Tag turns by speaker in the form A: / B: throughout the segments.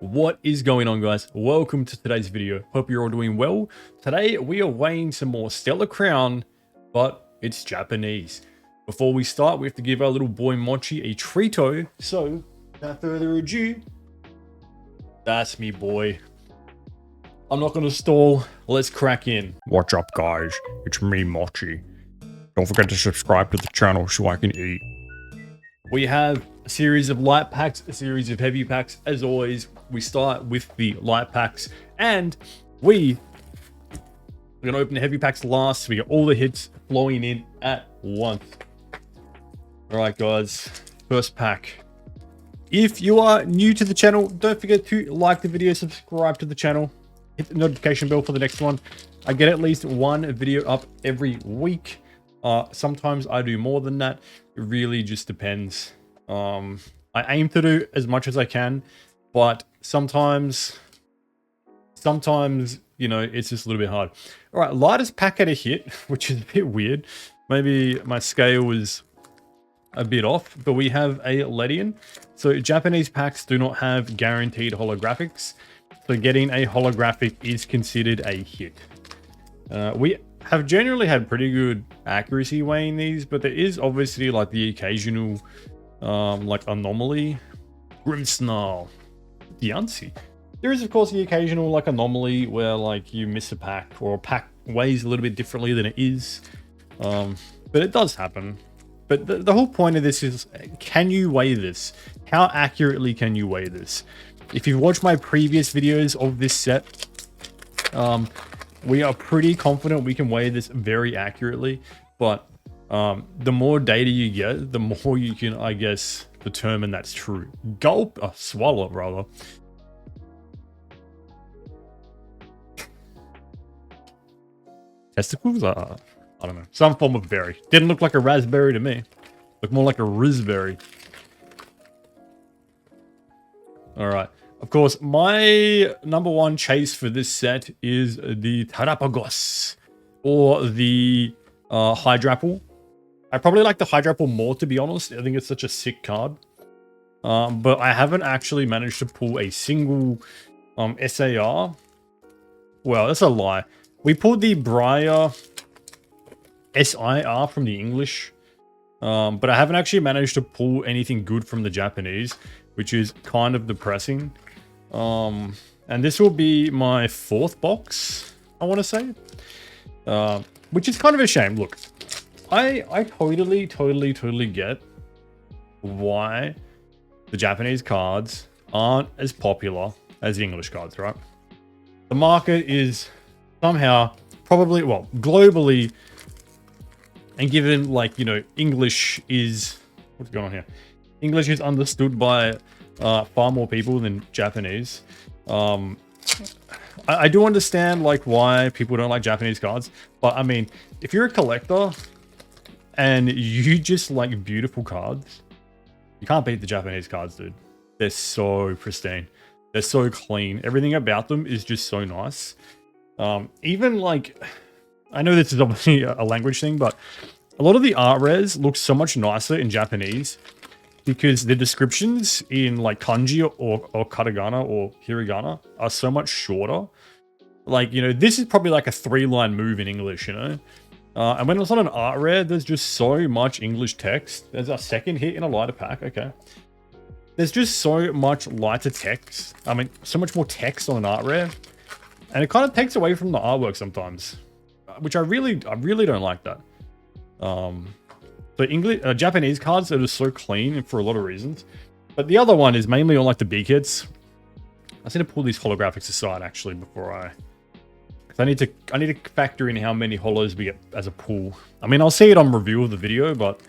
A: What is going on, guys? Welcome to today's video. Hope you're all doing well. Today we are weighing some more Stellar Crown, but it's Japanese. Before we start, we have to give our little boy Mochi a treato. So without further ado, that's me, boy. I'm not gonna stall. Let's crack in.
B: What's up, guys? It's me, Mochi. Don't forget to subscribe to the channel so I can eat.
A: We have a series of light packs, a series of heavy packs. As always, we start with the light packs, and we're gonna open the heavy packs last, so we get all the hits flowing in at once. All right, guys, first pack. If you are new to the channel, don't forget to like the video, subscribe to the channel, hit the notification bell for the next one. I get at least one video up every week. Sometimes I do more than that. It really just depends. I aim to do as much as I can, but sometimes, you know, it's just a little bit hard. All right, lightest pack at a hit, which is a bit weird. Maybe my scale was a bit off, but we have a Ledian. So Japanese packs do not have guaranteed holographics. So getting a holographic is considered a hit. We have generally had pretty good accuracy weighing these, but there is obviously like the occasional like anomaly. Grimmsnarl, Diancie. There is of course the occasional like anomaly where like you miss a pack, or a pack weighs a little bit differently than it is. But it does happen. But the whole point of this is, can you weigh this? How accurately can you weigh this? If you've watched my previous videos of this set, we are pretty confident we can weigh this very accurately, but the more data you get, the more you can, I guess, determine that's true. Gulp, swallow, rather. Testicles? I don't know. Some form of berry. Didn't look like a raspberry to me. Looked more like a raspberry. All right. Of course, my number one chase for this set is the Tarapagos, or the Hydrapple. I probably like the Hydrapple more, to be honest. I think it's such a sick card. But I haven't actually managed to pull a single SAR. Well, that's a lie. We pulled the Briar SIR from the English, but I haven't actually managed to pull anything good from the Japanese, which is kind of depressing. And this will be my fourth box, I want to say, which is kind of a shame. Look, I totally get why the Japanese cards aren't as popular as the English cards, right? The market is somehow probably, well, globally, and given like, you know, English is, what's going on here? English is understood by far more people than Japanese. I do understand like why people don't like Japanese cards, but I mean, if you're a collector and you just like beautiful cards, you can't beat the Japanese cards, dude. They're so pristine. They're so clean. Everything about them is just so nice. Even like, I know this is obviously a language thing, but a lot of the art rares look so much nicer in Japanese because the descriptions in like kanji or katakana or hiragana are so much shorter. Like, you know, this is probably like a 3-line move in English, you know? And when it's on an art rare, there's just so much English text. There's a second hit in a lighter pack, okay. There's just so much lighter text. I mean, so much more text on an art rare. And it kind of takes away from the artwork sometimes, which I really don't like that. So English, Japanese cards are just so clean for a lot of reasons. But the other one is mainly on like the big hits. I just need to pull these holographics aside actually before because I need to factor in how many holos we get as a pool. I mean, I'll see it on review of the video, but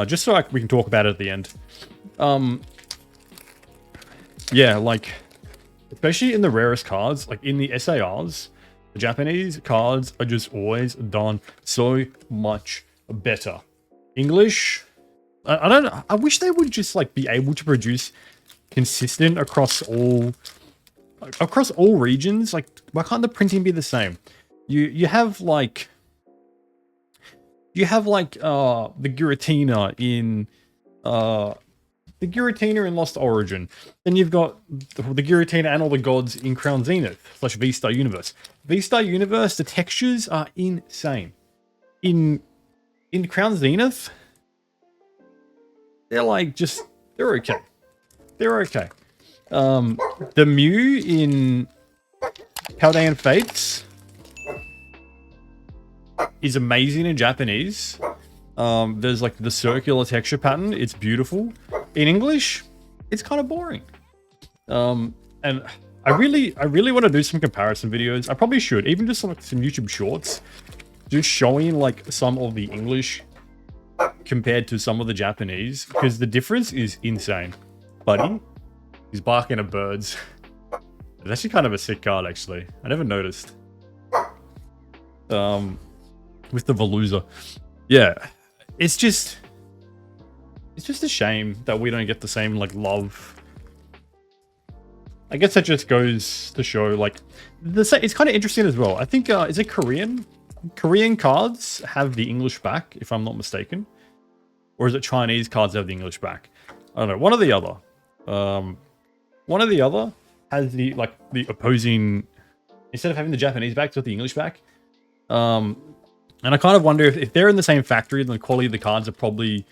A: just so we can talk about it at the end. Yeah, like, especially in the rarest cards, like in the SARs, the Japanese cards are just always done so much better. English, I don't know. I wish they would just like be able to produce consistent across all regions. Like, why can't the printing be the same? You have like the Giratina in the Giratina in Lost Origin. Then you've got the Giratina and all the gods in Crown Zenith / V-Star Universe. V-Star Universe, the textures are insane. In Crown Zenith, they're like they're okay. They're okay. The Mew in Paldean Fates is amazing in Japanese. There's like the circular texture pattern. It's beautiful. In English, it's kind of boring. And I really want to do some comparison videos. I probably should, even just like some YouTube shorts, just showing like some of the English compared to some of the Japanese, because the difference is insane. Buddy, he's barking at birds. It's actually kind of a sick card, actually. I never noticed. With the Veluza. Yeah. It's just a shame that we don't get the same, like, love. I guess that just goes to show, like, it's kind of interesting as well. I think, is it Korean? Korean cards have the English back, if I'm not mistaken. Or is it Chinese cards have the English back? I don't know. One or the other. One or the other has the opposing, instead of having the Japanese back, it's got the English back. And I kind of wonder if they're in the same factory, then the quality of the cards are probably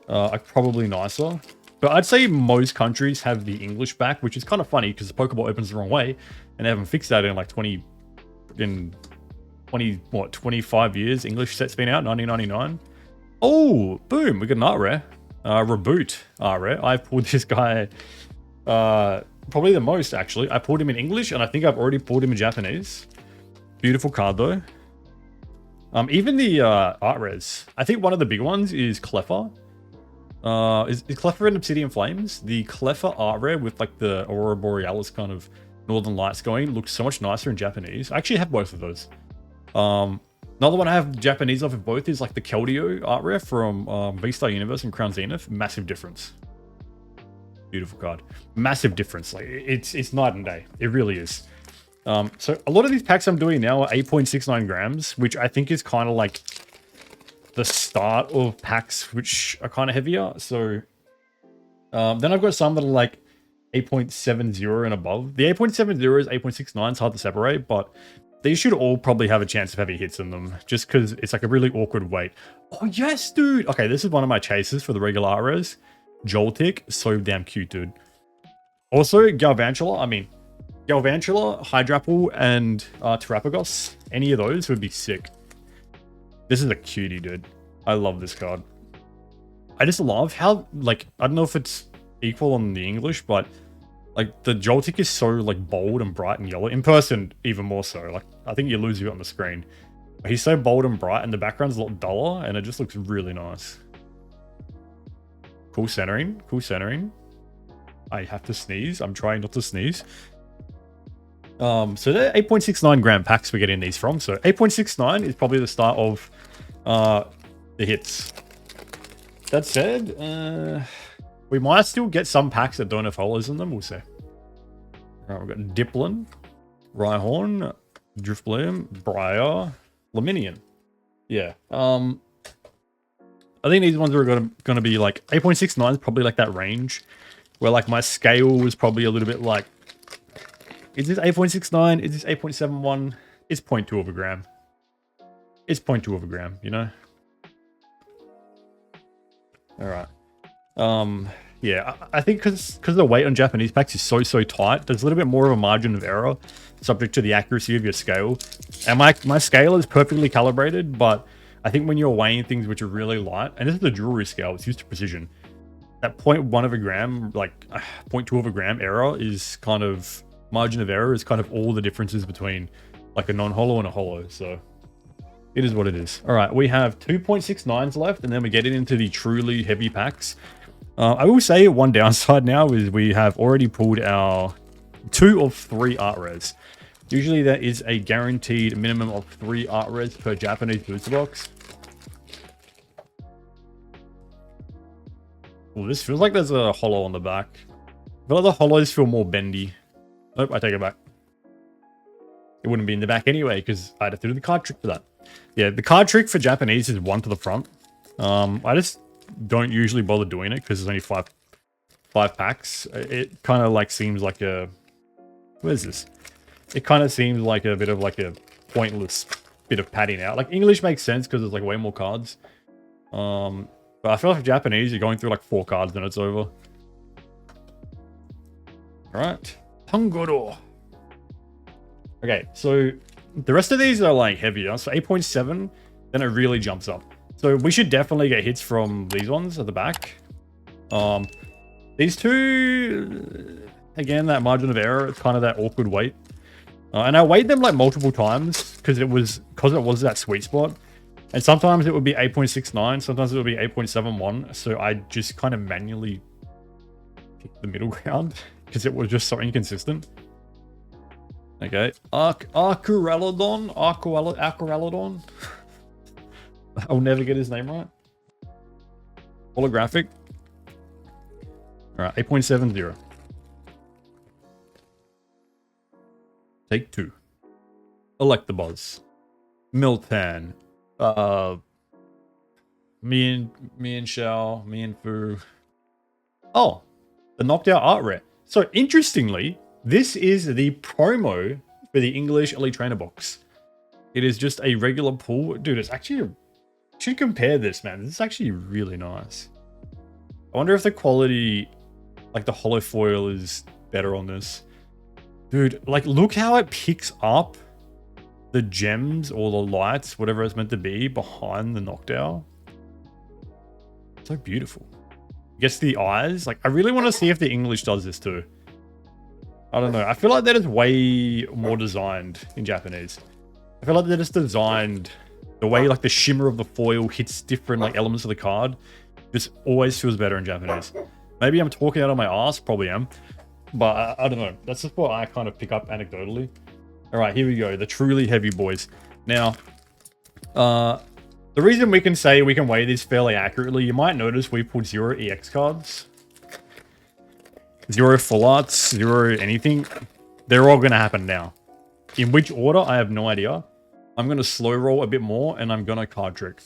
A: nicer. But I'd say most countries have the English back, which is kind of funny because the Pokeball opens the wrong way, and they haven't fixed that in like 25 years. English set's been out, 1999. Oh, boom, we got an art rare. Reboot art rare. I've pulled this guy probably the most, actually. I pulled him in English, and I think I've already pulled him in Japanese. Beautiful card, though. Even the art rares. I think one of the big ones is Cleffa. Is Cleffa in Obsidian Flames? The Cleffa art rare with like the Aurora Borealis kind of Northern Lights going looks so much nicer in Japanese. I actually have both of those. Another one I have Japanese of both is like the Keldeo art rare from V-Star Universe and Crown Zenith. Massive difference. Beautiful card. Massive difference. Like it's night and day. It really is. So a lot of these packs I'm doing now are 8.69 grams, which I think is kind of like the start of packs which are kind of heavier. So then I've got some that are like 8.70 and above. The 8.70 is 8.69. It's hard to separate, but these should all probably have a chance of heavy hits in them, just because it's like a really awkward weight. Oh, yes, dude. Okay, this is one of my chases for the regular RAREST. Joltik, so damn cute, dude. Also, Galvantula, Hydrapple, and Terrapagos. Any of those would be sick. This is a cutie, dude. I love this card. I just love how, like, I don't know if it's equal on the English, but like the Joltik is so like bold and bright and yellow. In person, even more so. Like, I think you lose you on the screen. He's so bold and bright, and the background's a lot duller, and it just looks really nice. Cool centering. Cool centering. I have to sneeze. I'm trying not to sneeze. So they're 8.69 gram packs we're getting these from. So 8.69 is probably the start of the hits. That said, we might still get some packs that don't have holos in them. We'll see. Alright, we've got Diplin, Rhyhorn, Driftbloom, Briar, Laminion. Yeah. I think these ones are gonna be like 8.69 is probably like that range where like my scale was probably a little bit like, is this 8.69? Is this 8.71? It's 0.2 of a gram. It's 0.2 of a gram, you know? Alright. Yeah, I think because the weight on Japanese packs is so tight, there's a little bit more of a margin of error subject to the accuracy of your scale. And my scale is perfectly calibrated, but I think when you're weighing things which are really light, and this is the jewelry scale, it's used to precision, that 0.1 of a gram, like 0.2 of a gram error is kind of, margin of error is kind of all the differences between like a non-holo and a holo. So it is what it is. All right, we have 2.69s left, and then we get into the truly heavy packs. I will say one downside now is we have already pulled our 2 of 3 art rares. Usually there is a guaranteed minimum of 3 art rares per Japanese booster box. Well, this feels like there's a holo on the back. But other holos feel more bendy. Nope, I take it back. It wouldn't be in the back anyway, because I'd have to do the card trick for that. Yeah, the card trick for Japanese is 1 to the front. I just don't usually bother doing it because there's only 5 packs, it kind of like seems like a... What is this? It kind of seems like a bit of like a pointless bit of padding out. Like English makes sense because there's like way more cards. But I feel like Japanese, you're going through like 4 cards and it's over. Alright. Tangoro. Okay, so the rest of these are like heavier. So 8.7, then it really jumps up. So we should definitely get hits from these ones at the back. These two, again, that margin of error, it's kind of that awkward weight. And I weighed them like multiple times because it was that sweet spot. And sometimes it would be 8.69, sometimes it would be 8.71. So I just kind of manually picked the middle ground because it was just so inconsistent. Okay, Archuralodon. I'll never get his name right. Holographic. All right, 8.70. Take 2. Electabuzz. Miltan. Me and Shao. Me and Fu. Oh, the knocked out art rare. So interestingly, this is the promo for the English Elite Trainer box. It is just a regular pull. Dude, it's actually... should compare this, man. This is actually really nice. I wonder if the quality, like the holo foil, is better on this. Dude, like look how it picks up the gems or the lights, whatever it's meant to be, behind the knockdown. So beautiful. Gets the eyes. Like, I really want to see if the English does this too. I don't know. I feel like that is way more designed in Japanese. I feel like that is designed... the way like the shimmer of the foil hits different like elements of the card just always feels better in Japanese. Maybe I'm talking out of my ass, probably am, but I don't know. That's just what I kind of pick up anecdotally. All right, here we go. The truly heavy boys. Now, the reason we can say we can weigh these fairly accurately, you might notice we put 0 EX cards, 0 full arts, 0 anything. They're all going to happen now. In which order, I have no idea. I'm going to slow roll a bit more, and I'm going to card trick.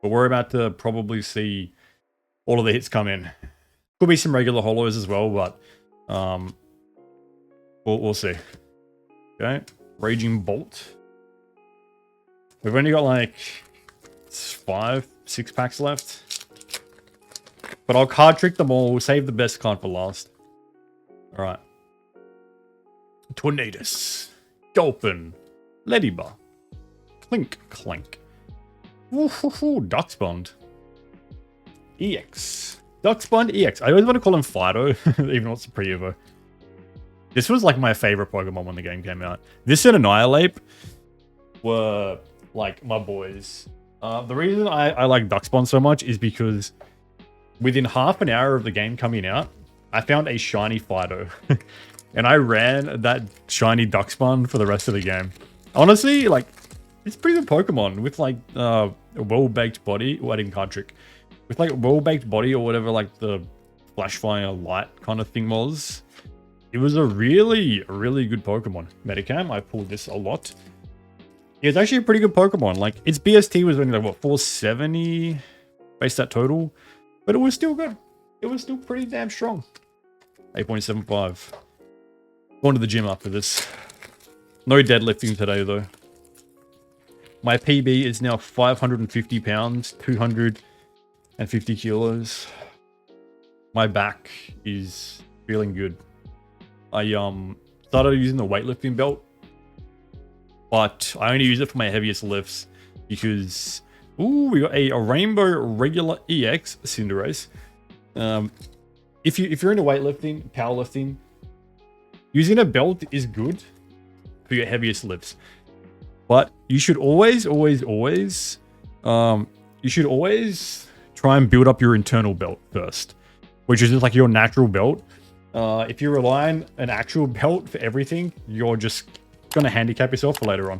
A: But we're about to probably see all of the hits come in. Could be some regular holos as well, but we'll see. Okay, Raging Bolt. We've only got like 5, 6 packs left. But I'll card trick them all. We'll save the best card for last. All right. Tornadus. Gulpin. Ladybug. Clink, clank. Duxbond. EX. Duxbond EX. I always want to call him Fido, even though it's a pre-evo. This was like my favorite Pokemon when the game came out. This and Annihilate were like my boys. The reason I like Duxbond so much is because within half an hour of the game coming out, I found a shiny Fido. And I ran that shiny Duxbond for the rest of the game. Honestly, like, it's a pretty good Pokemon with like a well-baked body. Oh, I didn't card trick. With like a well-baked body or whatever, like the flash fire light kind of thing was. It was a really, really good Pokemon. Medicam, I pulled this a lot. It's actually a pretty good Pokemon. Like, its BST was only like, what, 470 base stat total? But it was still good. It was still pretty damn strong. 8.75. Going to the gym after this. No deadlifting today, though. My PB is now 550 pounds, 250 kilos. My back is feeling good. I started using the weightlifting belt, but I only use it for my heaviest lifts because, ooh, we got a Rainbow Regular EX Cinderace. If you're into weightlifting, powerlifting, using a belt is good for your heaviest lifts. But you should always try and build up your internal belt first, which is just like your natural belt. If you rely on an actual belt for everything, you're just going to handicap yourself for later on.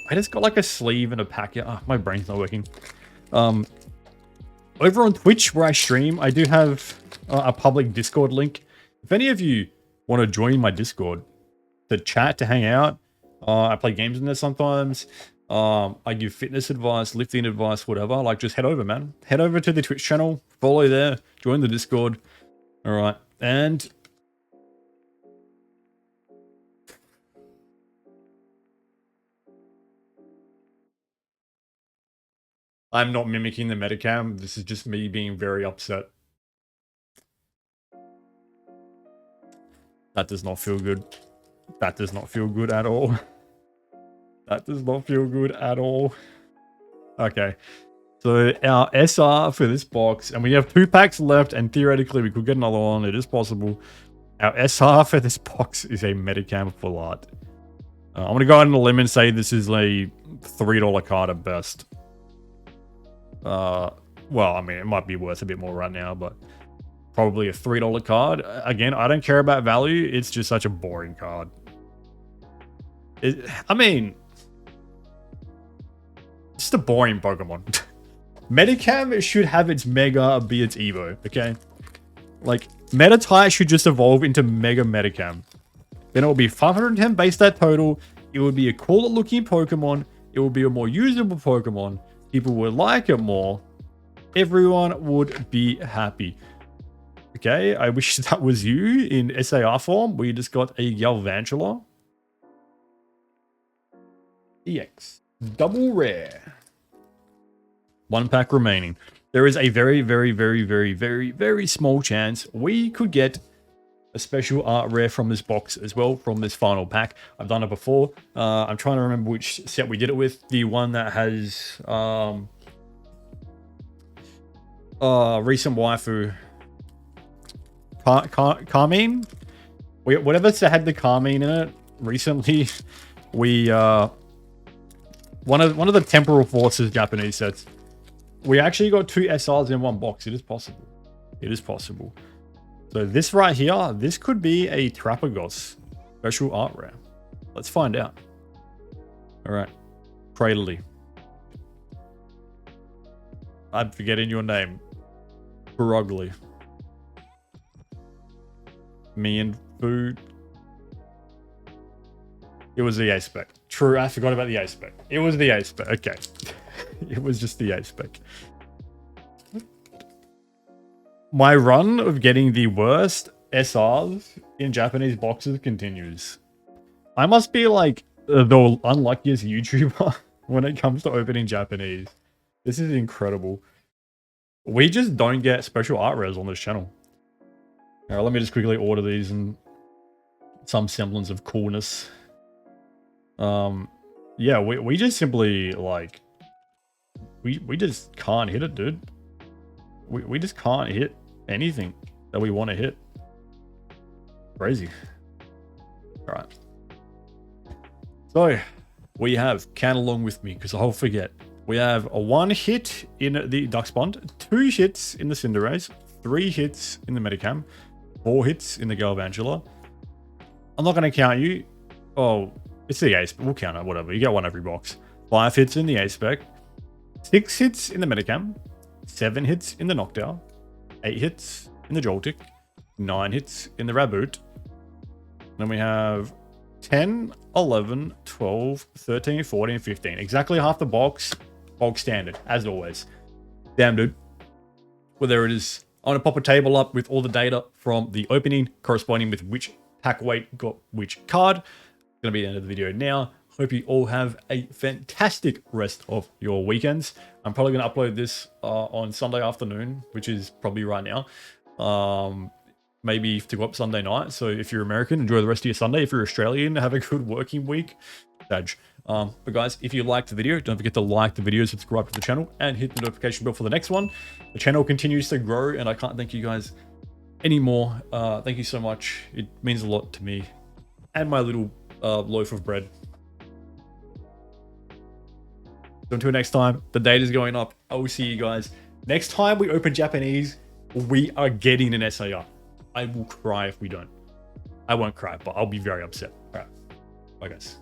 A: I just got like a sleeve and a packet. Oh, my brain's not working. Over on Twitch where I stream, I do have a public Discord link. If any of you want to join my Discord to chat, to hang out, I play games in there sometimes. I give fitness advice, lifting advice, whatever. Like, just head over, man. Head over to the Twitch channel, follow there, join the Discord. All right. And I'm not mimicking the Metacam. This is just me being very upset. That does not feel good. That does not feel good at all. That does not feel good at all. Okay. So our SR for this box, and we have 2 packs left, and theoretically we could get another one. It is possible. Our SR for this box is a Metacam full art. I'm going to go out on a limb and say this is a $3 card at best. Well, I mean, it might be worth a bit more right now, but probably a $3 card. Again, I don't care about value. It's just such a boring card. I mean, just a boring Pokemon. Metacam should have its Mega be its Evo, okay? Like, Metatite should just evolve into Mega Metacam. Then it will be 510 base stat total. It would be a cooler looking Pokemon. It would be a more usable Pokemon. People would like it more. Everyone would be happy. Okay, I wish that was you in SAR form. We just got a Galvantula. EX. Double rare. 1 pack remaining. There is a very, very, very, very, very, very small chance we could get a special art rare from this box as well, from this final pack. I've done it before. I'm trying to remember which set we did it with. The one that has recent waifu. Carmine? Whatever set had the Carmine in it recently, we one of the Temporal Forces Japanese sets. We actually got 2 SRs in 1 box. It is possible. It is possible. So this right here, this could be a Trapagos special art rare. Let's find out. All right. Cradley. I'm forgetting your name. Brogly. Me and food. It was the A-Spec. True, I forgot about the A-Spec. It was the A-Spec. Okay. It was just the A-Spec. My run of getting the worst SRs in Japanese boxes continues. I must be like the unluckiest YouTuber when it comes to opening Japanese. This is incredible. We just don't get special art rares on this channel. Alright, let me just quickly order these and some semblance of coolness. Yeah, we just simply like we just can't hit it, dude. We just can't hit anything that we want to hit. Crazy. All right. So we have count along with me because I'll forget. We have a 1 hit in the Duxpond, 2 hits in the Cinderace, 3 hits in the Metacam, 4 hits in the Galvantula. I'm not going to count you. Oh, it's the Ace, but we'll count it, whatever. You get 1 every box. 5 hits in the A-Spec, 6 hits in the Metacam, 7 hits in the Noctowl, 8 hits in the Joltik, 9 hits in the Raboot. Then we have 10, 11, 12, 13, 14, 15. Exactly half the box. Bulk standard, as always. Damn, dude. Well, there it is. I'm going to pop a table up with all the data from the opening, corresponding with which pack weight got which card. It's going to be the end of the video now. Hope you all have a fantastic rest of your weekends. I'm probably going to upload this on Sunday afternoon, which is probably right now. Maybe to go up Sunday night. So if you're American, enjoy the rest of your Sunday. If you're Australian, have a good working week. Sag. But guys, if you liked the video, don't forget to like the video, subscribe to the channel, and hit the notification bell for the next one. The channel continues to grow, and I can't thank you guys anymore. Thank you so much. It means a lot to me and my little loaf of bread. So until next time, the data's going up. I will see you guys. Next time we open Japanese, we are getting an SAR. I will cry if we don't. I won't cry, but I'll be very upset. All right. Bye, guys.